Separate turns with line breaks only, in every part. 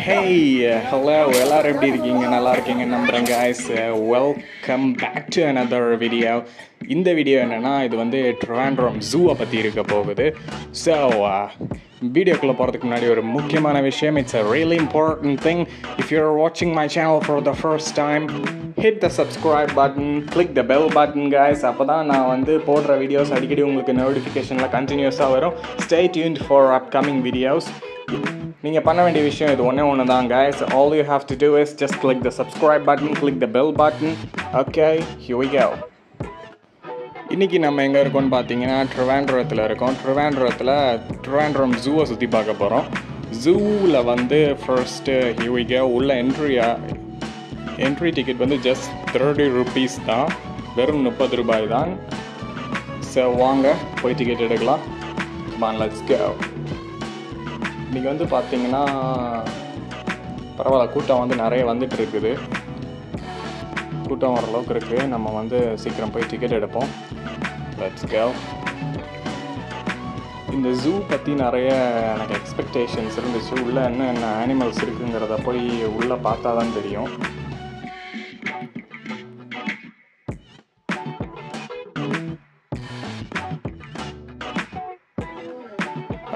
Hey, hello, எல்லாரும் எப்படி இருக்கீங்க? நல்லா இருக்கீங்க நம்புறேன் guys. Welcome back to another video. இந்த வீடியோ என்னன்னா இது வந்து ட்ரிவாண்ட்ரம் ஜூவை பற்றி இருக்க போகுது. ஸோ வீடியோக்குள்ளே போகிறதுக்கு முன்னாடி ஒரு முக்கியமான விஷயம். It's a really important thing. If you're watching my channel for the first time, hit the subscribe button, click the bell button guys. அப்போ தான் நான் வந்து போடுற வீடியோஸ் அடிக்கடி உங்களுக்கு நோட்டிஃபிகேஷனில் கண்டினியூஸாக வரும். Stay tuned for upcoming videos. நீங்கள் பண்ண வேண்டிய விஷயம் இது ஒன்று தான் guys. All you have to do is just click the subscribe button, click the bell button. Okay, here we go. இன்றைக்கி நம்ம எங்கே இருக்கோம்னு பார்த்தீங்கன்னா ட்ரிவாண்ட்ரத்தில் இருக்கோம். ட்ரிவாண்ட்ரம் ஜூவை சுற்றி பார்க்க போகிறோம். ஜூவில் வந்து ஃபர்ஸ்ட்டு here we go. உள்ள என்ட்ரி டிக்கெட் வந்து ஜஸ்ட் 30 rupees தான், வெறும் 30 ரூபாய் தான். ஸோ வாங்க போய் டிக்கெட் எடுக்கலாம். Come on, let's go. இன்றைக்கி வந்து பார்த்திங்கன்னா பரவாயில்ல, கூட்டம் வந்து நிறைய வந்துட்டு இருக்குது. கூட்டம் ஓரளவுக்கு இருக்குது. நம்ம வந்து சீக்கிரம் போய் டிக்கெட் எடுப்போம். Let's go. இந்த ஜூ பற்றி நிறைய எனக்கு எக்ஸ்பெக்டேஷன்ஸ் இருந்துச்சு. உள்ளே என்ன அனிமல்ஸ் இருக்குங்கிறத போய் உள்ளே பார்த்தா தான் தெரியும்.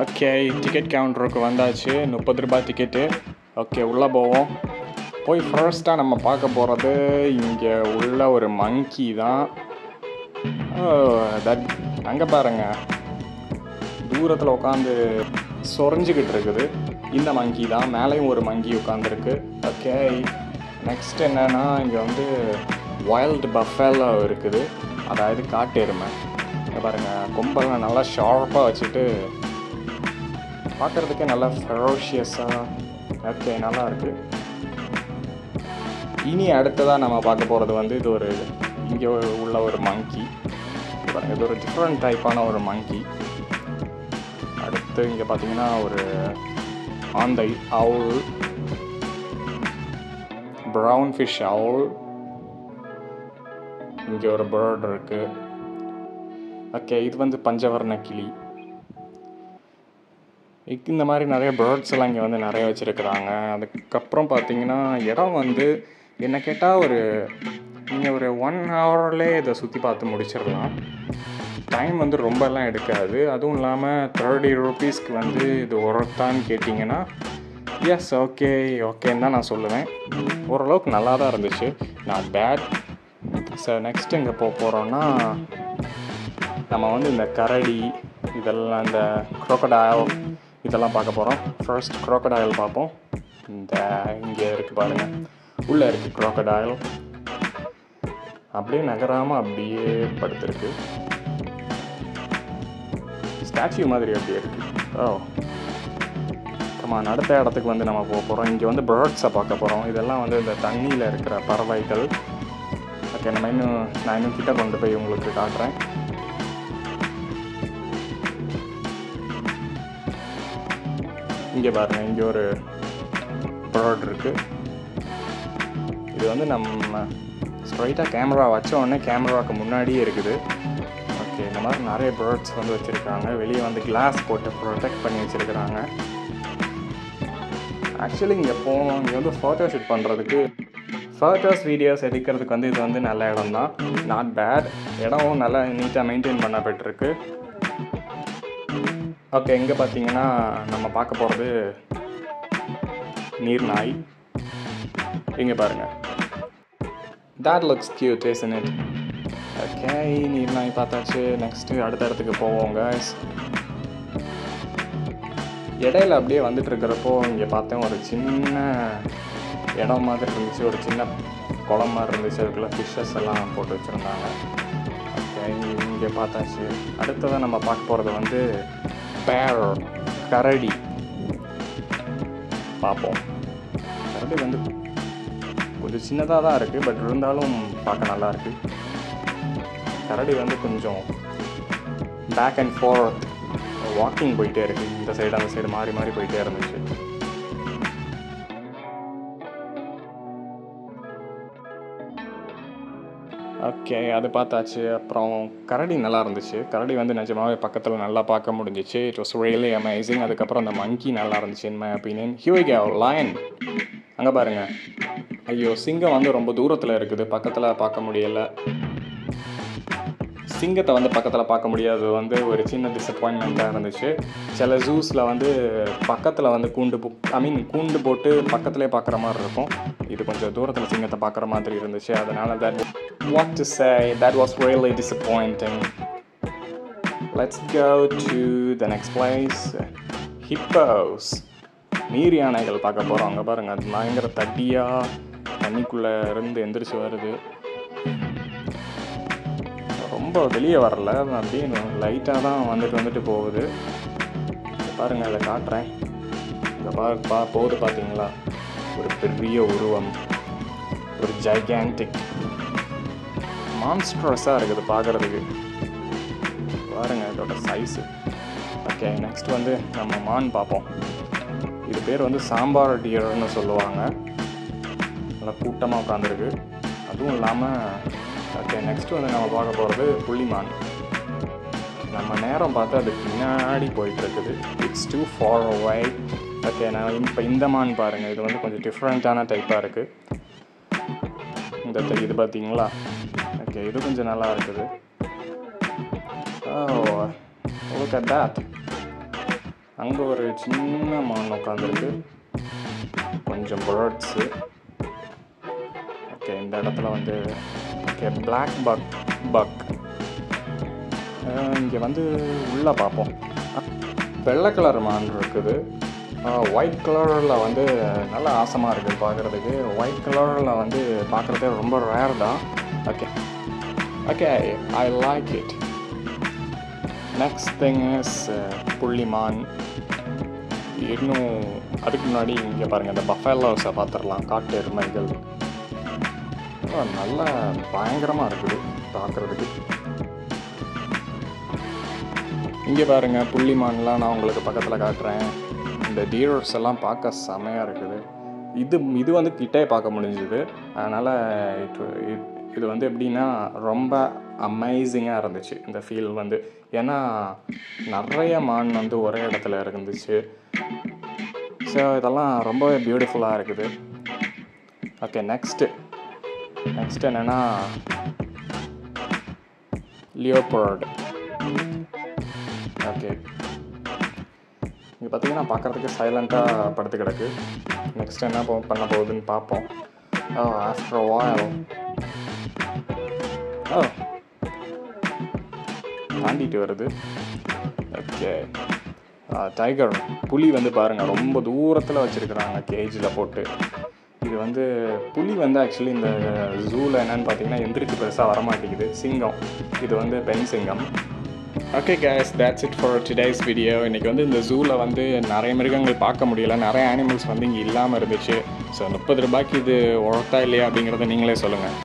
ஓகே, டிக்கெட் கவுண்டருக்கு வந்தாச்சு. 30 ரூபாய் டிக்கெட்டு. ஓகே, உள்ளே போவோம். போய் ஃபர்ஸ்ட்டாக நம்ம பார்க்க போகிறது இங்கே உள்ள ஒரு மங்கி தான். அங்கே பாருங்கள், தூரத்தில் உட்காந்து சொரிஞ்சிக்கிட்டு இருக்குது. இந்த மங்கி தான். மேலேயும் ஒரு மங்கி உட்காந்துருக்கு. ஓகே, நெக்ஸ்ட் என்னென்னா இங்கே வந்து வைல்டு பஃபேலோ இருக்குது, அதாவது காட்டு எருமை. இங்கே பாருங்கள், கொம்பெல்லாம் நல்லா ஷார்ப்பாக வச்சுட்டு பார்க்குறதுக்கே நல்லா ஃபெரோஷியஸாக. ஓகே, நல்லா இருக்குது. இனி அடுத்ததாக நம்ம பார்க்க போகிறது வந்து இது ஒரு இங்கே உள்ள ஒரு மங்கி. இது ஒரு டிஃப்ரெண்ட் டைப்பான ஒரு மங்கி. அடுத்து இங்கே பார்த்தீங்கன்னா ஒரு ஆந்தை அவுல், ப்ரௌன் ஃபிஷ் அவுல். இங்கே ஒரு பேர்ட் இருக்குது. ஓகே, இது வந்து பஞ்சவர்ண கிளி. இந்த மாதிரி நிறைய பேர்ட்ஸ் எல்லாம் இங்கே வந்து நிறைய வச்சுருக்குறாங்க. அதுக்கப்புறம் பார்த்தீங்கன்னா இடம் வந்து என்ன கேட்டால் நீங்கள் ஒரு 1 hourலேயே இதை சுற்றி பார்த்து முடிச்சிடலாம். டைம் வந்து ரொம்பலாம் எடுக்காது. அதுவும் இல்லாமல் 30 rupeesக்கு வந்து இது ஒர்த்தான்னு கேட்டிங்கன்னா எஸ், ஓகேன்னு தான் நான் சொல்லுவேன். ஓரளவுக்கு நல்லா தான் இருந்துச்சு, நாட் பேட். ஸோ நெக்ஸ்ட் எங்கே போகிறோன்னா நம்ம வந்து இந்த கரடி இதெல்லாம், இந்த crocodile இதெல்லாம் பார்க்க போகிறோம். ஃபர்ஸ்ட் crocodile பார்ப்போம். இங்கே இருக்குது பாருங்கள், உள்ளே இருக்குது crocodile. அப்படியே நகராமல் அப்படியே படுத்துருக்கு. ஸ்டாச்சு மாதிரி அப்படியே இருக்குது. கமான், அடுத்த இடத்துக்கு வந்து நம்ம போகிறோம். இங்கே வந்து பேர்ட்ஸை பார்க்க போகிறோம். இதெல்லாம் வந்து இந்த தண்ணியில் இருக்கிற பறவைகள். ஓகே, நான் இன்னும் கிட்ட கொண்டு போய் உங்களுக்கு காட்டுறேன். இங்கே பாருங்கள், இங்கே ஒரு பேர்ட் இருக்குது. இது வந்து நம்ம ஸ்ட்ரைட்டாக கேமரா வச்ச உடனே கேமராவுக்கு முன்னாடியே இருக்குது. ஓகே, இந்த மாதிரி நிறைய பேர்ட்ஸ் வந்து வச்சுருக்காங்க. வெளியே வந்து கிளாஸ் போட்டு ப்ரொடெக்ட் பண்ணி வச்சுருக்குறாங்க. ஆக்சுவலி இங்கே வந்து ஃபோட்டோ ஷூட் பண்ணுறதுக்கு, ஃபோட்டோஸ் வீடியோஸ் எடுக்கிறதுக்கு வந்து இது வந்து நல்ல இடம் தான், நாட் பேட். இடமும் நல்லா நீட்டாக மெயின்டைன் பண்ணப்பட்டிருக்கு. ஓகே, இங்கே பார்த்தீங்கன்னா நம்ம பார்க்க போகிறது நீர்நாய். இங்கே பாருங்கள், that looks cute, isn't it? Okay, நீர்நாய் பார்த்தாச்சு. நெக்ஸ்ட்டு அடுத்த இடத்துக்கு போவோம் guys. இடையில அப்படியே வந்துட்டு இருக்கிறப்போ இங்கே பார்த்தேன், ஒரு சின்ன இடம் மாதிரி இருந்துச்சு, ஒரு சின்ன குளம் மாதிரி இருந்துச்சு. அதுக்குள்ளே ஃபிஷ்ஷஸ் எல்லாம் போட்டு வச்சுருந்தாங்க. ஓகே, இங்கே பார்த்தாச்சு. அடுத்ததாக நம்ம பார்க்க போகிறது வந்து பேர், கரடி பார்ப்போம். கரடி வந்து கொஞ்சம் சின்னதாக தான் இருக்குது, பட் இருந்தாலும் பார்க்க நல்லா இருக்குது. கரடி வந்து கொஞ்சம் பேக் அண்ட் ஃபோர்த் வாக்கிங் போயிட்டே இருக்குது. இந்த சைடு அந்த சைடு மாறி மாறி போயிட்டே இருந்துச்சு. ஓகே, அது பார்த்தாச்சு. அப்புறம் கரடி நல்லா இருந்துச்சு. கரடி வந்து நிஜமாவே பக்கத்தில் நல்லா பார்க்க முடிஞ்சிச்சு. It was really amazing. அதுக்கப்புறம் அந்த மங்கி நல்லா இருந்துச்சு in my opinion. Here we go, lion. அங்கே பாருங்கள். ஐயோ, சிங்கம் வந்து ரொம்ப தூரத்தில் இருக்குது, பக்கத்தில் பார்க்க முடியலை. சிங்கத்தை வந்து பக்கத்தில் பார்க்க முடியாது வந்து ஒரு சின்ன டிசப்பாயின்மெண்ட்டாக இருந்துச்சு. சில ஜூஸில் வந்து பக்கத்தில் வந்து கூண்டு போட்டு பக்கத்துலேயே பார்க்குற மாதிரி இருக்கும். இது கொஞ்சம் தூரத்தில் சிங்கத்தை பார்க்குற மாதிரி இருந்துச்சு. அதனால் that was really disappointing. Let's go to the next place. Hippos. நீர் யானைகள் பார்க்க போகிறோம். அங்கே பாருங்கள், அது பயங்கர தட்டியாக தண்ணிக்குள்ளே இருந்து எந்திரிச்சு வருது. ரொம்ப வெளியே வரல, அப்படியே லைட்டாக தான் வந்துட்டு போகுது. பாருங்கள், இதை காட்டுறேன். இதை போகுது பார்த்தீங்களா? ஒரு பெரிய உருவம், ஒரு ஜைகான்டிக் மான்ஸ்ட்ரஸாக இருக்குது பார்க்குறதுக்கு. பாருங்கள் இதோட சைஸு. ஓகே, நெக்ஸ்ட் வந்து நம்ம மான் பார்ப்போம். இது பேர் வந்து சாம்பார் டியர்னு சொல்லுவாங்க. நல்லா கூட்டமாக உட்காந்துருக்கு. அதுவும் இல்லாமல் ஓகே, நெக்ஸ்ட் வந்து நம்ம பார்க்க போகிறது புள்ளிமான். நம்ம நேரம் பார்த்து அது பின்னாடி போயிட்டுருக்குது. It's too far away. Okay, நான் இப்போ இந்த மான் பாருங்கள். இது வந்து கொஞ்சம் டிஃப்ரெண்ட்டான டைப்பாக இருக்குது. இது பார்த்தீங்களா? ஓகே, இது கொஞ்சம் நல்லா இருக்குது. look at that. அங்கே ஒரு சின்ன மான் உட்காந்துருக்கு, கொஞ்சம் பேர்ட்ஸு. ஓகே, இந்த இடத்துல வந்து ஓகே பிளாக் பக். இங்கே வந்து உள்ளே பார்ப்போம். வெள்ளை கலர் மான் இருக்குது. ஒயிட் கலரில் வந்து நல்லா ஆசமாக இருக்குது பார்க்குறதுக்கு. ஒயிட் கலரில் வந்து பார்க்குறதே ரொம்ப ரேர் தான். Okay I like it. Next thing is புள்ளிமான். இன்னும் அதுக்கு முன்னாடி இங்கே பாருங்கள், இந்த பஃபேலோஸை பார்த்துடலாம். காட்டு எருமைகள் நல்லா பயங்கரமாக இருக்குது பார்க்குறதுக்கு. இங்கே பாருங்கள், புள்ளிமான்லாம் நான் உங்களுக்கு பக்கத்தில் காட்டுறேன். இந்த டீரர்ஸ் எல்லாம் பார்க்க செமையாக இருக்குது. இது வந்து கிட்டே பார்க்க முடிஞ்சுது. அதனால் இது வந்து எப்படின்னா ரொம்ப அமேசிங்காக இருந்துச்சு இந்த ஃபீல் வந்து. ஏன்னா நிறைய மான் வந்து ஒரே இடத்துல இருந்துச்சு. ஸோ இதெல்லாம் ரொம்பவே பியூட்டிஃபுல்லாக இருக்குது. ஓகே, நெக்ஸ்ட் என்னென்னா லியோபார்டு. ஓகே, இங்கே பார்த்தீங்கன்னா பார்க்குறதுக்கு சைலண்ட்டாக படுத்து கிடக்கு. நெக்ஸ்ட் என்ன பண்ண போகுதுன்னு பார்ப்போம். ஆஃப்டர் அ while தாண்டிட்டு வருது. ஓகே, டைகர், புலி வந்து பாருங்கள் ரொம்ப தூரத்தில் வச்சுருக்குறாங்க கேஜில் போட்டு. இது வந்து புலி வந்து ஆக்சுவலி இந்த ஜூவில் என்னென்னு பார்த்தீங்கன்னா எந்திரிச்சு பெருசாக வரமாட்டேங்குது. சிங்கம், இது வந்து பெண் சிங்கம். Okay guys, that's it for today's video. இன்றைக்கி வந்து இந்த ஜூவில் வந்து நிறைய மிருகங்கள் பார்க்க முடியல, நிறைய அனிமல்ஸ் வந்து இங்கே இல்லாமல் இருந்துச்சு. ஸோ 30 ரூபாய்க்கு இது ஒர்த்தா இல்லையா அப்படிங்கிறத நீங்களே சொல்லுங்கள்.